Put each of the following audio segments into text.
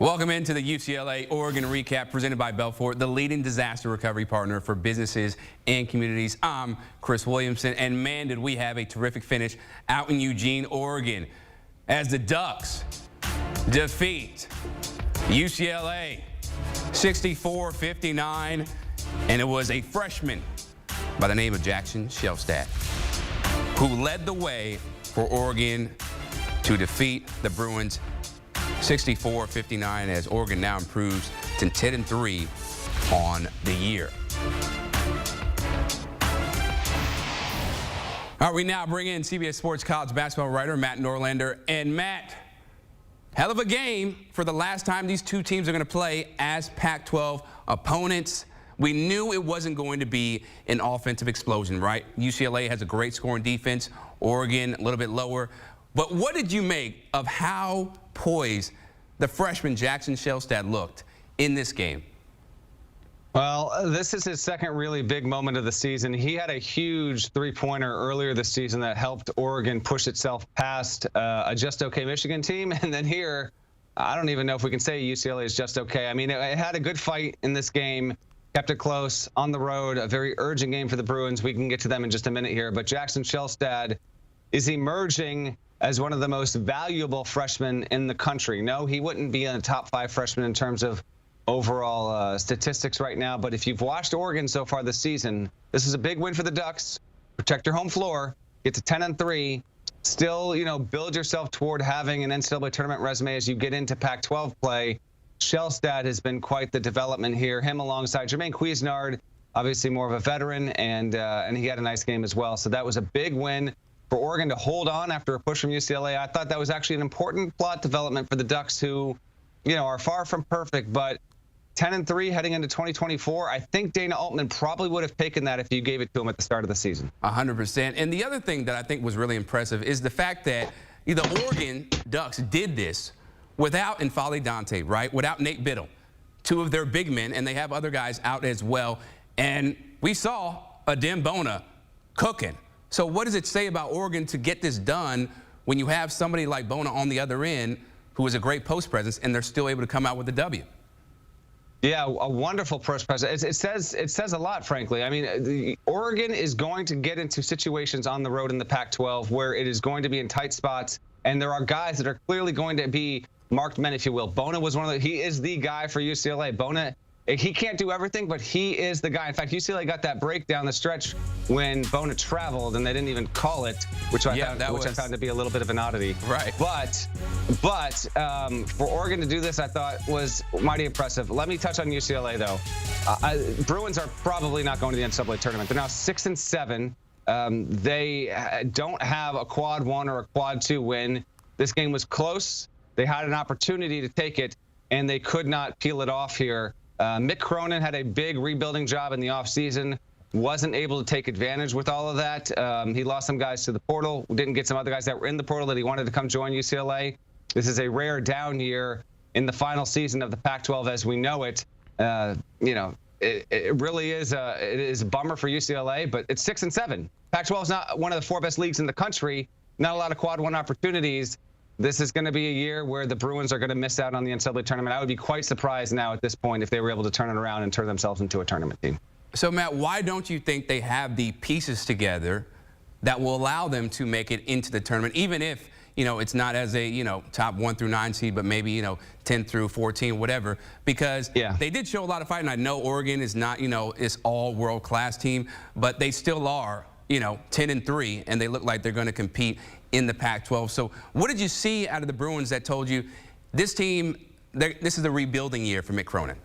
Welcome into the UCLA-Oregon recap presented by Belfort, the leading disaster recovery partner for businesses and communities. I'm Chris Williamson, and man, did we have a terrific finish out in Eugene, Oregon, as the Ducks defeat UCLA 64-59, and it was a freshman by the name of Jackson Shelstad who led the way for Oregon to defeat the Bruins 64-59, as Oregon now improves to 10-3 on the year. All right, we now bring in CBS Sports college basketball writer Matt Norlander. And Matt, hell of a game for the last time these two teams are going to play as Pac-12 opponents. We knew it wasn't going to be an offensive explosion, right? UCLA has a great scoring defense, Oregon a little bit lower. But what did you make of how poised the freshman Jackson Shelstad looked in this game? Well, this is his second really big moment of the season. He had a huge three-pointer earlier this season that helped Oregon push itself past a just okay Michigan team. And then here, I don't even know if we can say UCLA is just okay. I mean, it had a good fight in this game, kept it close on the road, a very urgent game for the Bruins. We can get to them in just a minute here. But Jackson Shelstad is emerging as one of the most valuable freshmen in the country. No, he wouldn't be in the top 5 freshmen in terms of overall statistics right now. But if you've watched Oregon so far this season, this is a big win for the Ducks. Protect your home floor. Get to 10-3. Still, build yourself toward having an NCAA tournament resume as you get into Pac-12 play. Shelstad has been quite the development here. Him alongside Jermaine Cuisinart, obviously more of a veteran, and he had a nice game as well. So that was a big win for Oregon to hold on after a push from UCLA. I thought that was actually an important plot development for the Ducks, who, are far from perfect, but 10-3 heading into 2024. I think Dana Altman probably would have taken that if you gave it to him at the start of the season. 100%. And the other thing that I think was really impressive is the fact that the Oregon Ducks did this without N'Faly Dante, right? Without Nate Biddle, 2 of their big men, and they have other guys out as well. And we saw Adem Bona cooking. So what does it say about Oregon to get this done when you have somebody like Bona on the other end who is a great post presence, and they're still able to come out with the W? Yeah, a wonderful post presence. It says a lot, frankly. I mean, Oregon is going to get into situations on the road in the Pac-12 where it is going to be in tight spots, and there are guys that are clearly going to be marked men, if you will. Bona was he is the guy for UCLA. Bona, he can't do everything, but he is the guy. In fact, UCLA got that break down the stretch when Bona traveled, and they didn't even call it, which I found to be a little bit of an oddity. Right. But for Oregon to do this, I thought was mighty impressive. Let me touch on UCLA, though. Bruins are probably not going to the NCAA tournament. They're now 6-7. They don't have a quad 1 or a quad 2 win. This game was close. They had an opportunity to take it, and they could not peel it off here. Mick Cronin had a big rebuilding job in the offseason, wasn't able to take advantage with all of that. He lost some guys to the portal, didn't get some other guys that were in the portal that he wanted to come join UCLA. This is a rare down year in the final season of the Pac-12 as we know it. It really is it is a bummer for UCLA, but it's 6-7. Pac-12 is not one of the 4 best leagues in the country. Not a lot of quad 1 opportunities. This is going to be a year where the Bruins are going to miss out on the NCAA tournament. I would be quite surprised now at this point if they were able to turn it around and turn themselves into a tournament team. So, Matt, why don't you think they have the pieces together that will allow them to make it into the tournament, even if, it's not as a, top 1 through 9 seed, but maybe, 10 through 14, whatever, because they did show a lot of fight. And I know Oregon is not, it's all world-class team, but they still are, 10-3, and they look like they're going to compete in the Pac-12. So what did you see out of the Bruins that told you this team, this is a rebuilding year for Mick Cronin?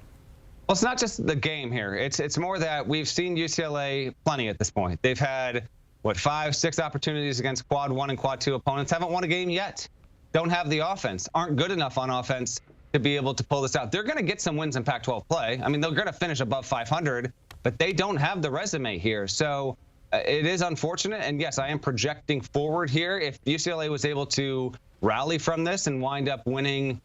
Well, it's not just the game here. It's more that we've seen UCLA plenty at this point. They've had, 5, 6 opportunities against quad 1 and quad 2 opponents. Haven't won a game yet. Don't have the offense. Aren't good enough on offense to be able to pull this out. They're going to get some wins in Pac-12 play. I mean, they're going to finish above 500, but they don't have the resume here. So it is unfortunate, and yes, I am projecting forward here. If UCLA was able to rally from this and wind up winning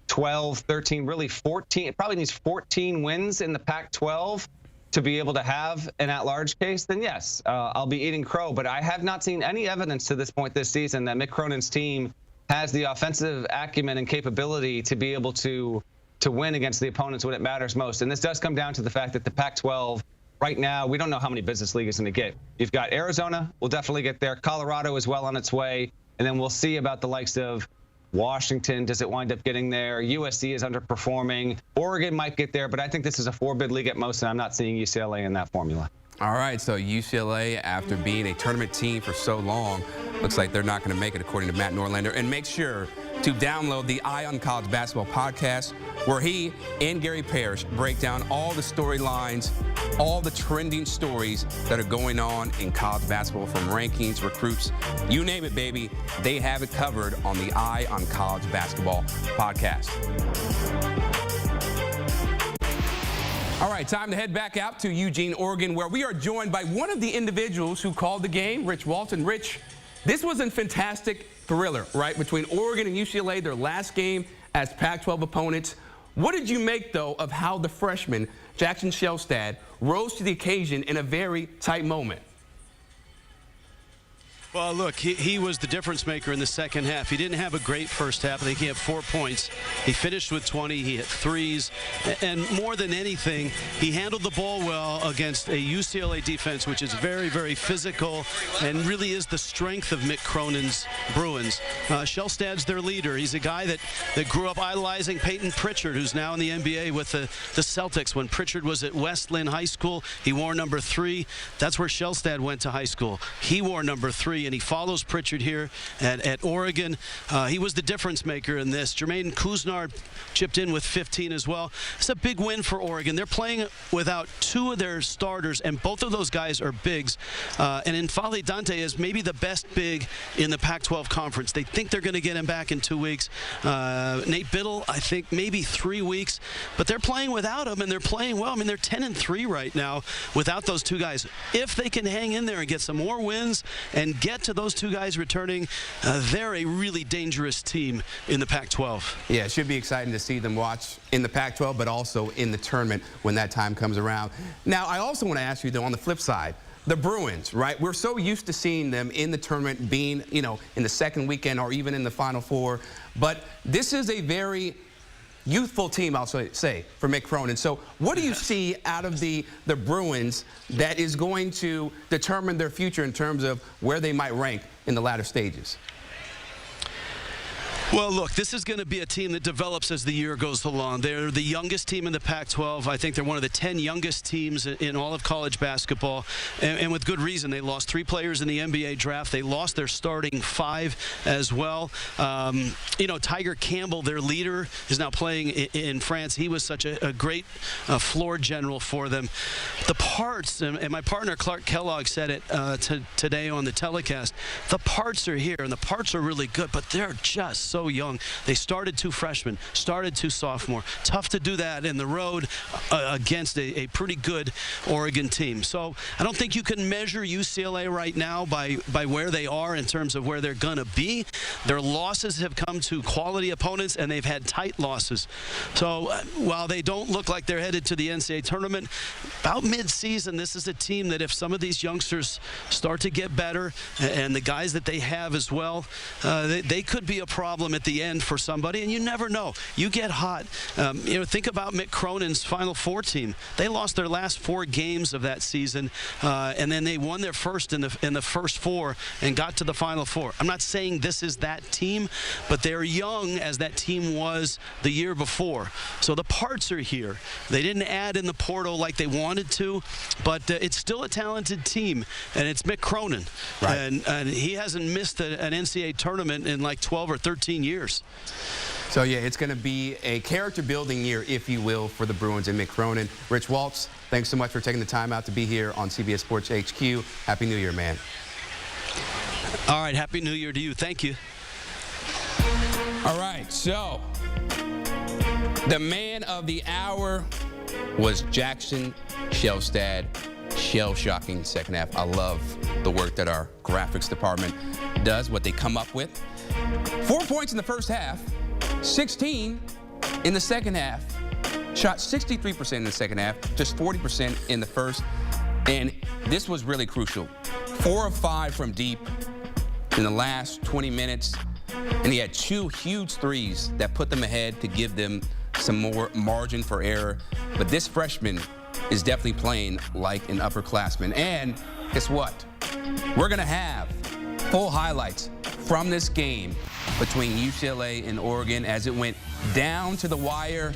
12, 13, really 14, it probably needs 14 wins in the Pac-12 to be able to have an at-large case, then yes, I'll be eating crow. But I have not seen any evidence to this point this season that Mick Cronin's team has the offensive acumen and capability to be able to to win against the opponents when it matters most. And this does come down to the fact that the Pac-12, right now, we don't know how many business league is going to get. You've got Arizona, will definitely get there. Colorado is well on its way. And then we'll see about the likes of Washington. Does it wind up getting there? USC is underperforming. Oregon might get there, but I think this is a 4-bid league at most, and I'm not seeing UCLA in that formula. All right, so UCLA, after being a tournament team for so long, looks like they're not going to make it, according to Matt Norlander. And make sure to download the Eye on College Basketball podcast, where he and Gary Parrish break down all the storylines, all the trending stories that are going on in college basketball, from rankings, recruits, you name it, baby. They have it covered on the Eye on College Basketball podcast. All right, time to head back out to Eugene, Oregon, where we are joined by one of the individuals who called the game, Rich Walton. Rich, this was a fantastic thriller, right, between Oregon and UCLA, their last game as Pac-12 opponents. What did you make, though, of how the freshman, Jackson Shelstad, rose to the occasion in a very tight moment? Well, look, he was the difference maker in the second half. He didn't have a great first half. I think he had 4 points. He finished with 20. He hit threes. And more than anything, he handled the ball well against a UCLA defense, which is very, very physical and really is the strength of Mick Cronin's Bruins. Shelstad's their leader. He's a guy that grew up idolizing Peyton Pritchard, who's now in the NBA with the Celtics. When Pritchard was at West Lynn High School, he wore number 3. That's where Shelstad went to high school. He wore number 3. And he follows Pritchard here at Oregon. He was the difference maker in this. Jermaine Couisnard chipped in with 15 as well. It's a big win for Oregon. They're playing without 2 of their starters, and both of those guys are bigs. And N'Faly Dante is maybe the best big in the Pac-12 conference. They think they're going to get him back in 2 weeks. Nate Biddle, I think maybe 3 weeks. But they're playing without him, and they're playing well. I mean, they're 10-3 right now without those 2 guys. If they can hang in there and get some more wins and get to those 2 guys returning, they're a really dangerous team in the Pac-12. Yeah, it should be exciting to see them watch in the Pac-12, but also in the tournament when that time comes around. Now, I also want to ask you, though, on the flip side, the Bruins, right? We're so used to seeing them in the tournament, being, you know, in the second weekend or even in the Final Four. But this is a very youthful team, I'll say, for Mick Cronin. So what do you see out of the Bruins that is going to determine their future in terms of where they might rank in the latter stages? Well, look, this is going to be a team that develops as the year goes along. They're the youngest team in the Pac-12. I think they're one of the 10 youngest teams in all of college basketball, and with good reason. They lost 3 players in the NBA draft. They lost their starting 5 as well. You know, Tiger Campbell, their leader, is now playing in France. He was such a great floor general for them. The parts, and my partner Clark Kellogg said it today on the telecast, the parts are here, and the parts are really good, but they're just so young. They started 2 freshmen, started 2 sophomore. Tough to do that in the road against a pretty good Oregon team. So I don't think you can measure UCLA right now by where they are in terms of where they're going to be. Their losses have come to quality opponents, and they've had tight losses. So while they don't look like they're headed to the NCAA tournament, about mid-season, this is a team that if some of these youngsters start to get better, and the guys that they have as well, they could be a problem at the end for somebody, and you never know. You get hot. You know, think about Mick Cronin's Final Four team. They lost their last 4 games of that season, and then they won their first in the first 4 and got to the Final Four. I'm not saying this is that team, but they're young as that team was the year before. So the parts are here. They didn't add in the portal like they wanted to, but it's still a talented team, and it's Mick Cronin. Right. And he hasn't missed an NCAA tournament in like 12 or 13 years. So, yeah, it's going to be a character-building year, if you will, for the Bruins and Mick Cronin. Rich Waltz, thanks so much for taking the time out to be here on CBS Sports HQ. Happy New Year, man. All right, Happy New Year to you. Thank you. All right, so the man of the hour was Jackson Shelstad. Shell-shocking second half. I love the work that our graphics department does, what they come up with. 4 points in the first half, 16 in the second half. Shot 63% in the second half, just 40% in the first. And this was really crucial. 4 of 5 from deep in the last 20 minutes. And he had 2 huge threes that put them ahead to give them some more margin for error. But this freshman is definitely playing like an upperclassman. And guess what? We're going to have full highlights from this game between UCLA and Oregon as it went down to the wire.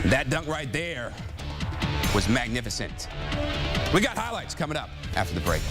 That dunk right there was magnificent. We got highlights coming up after the break.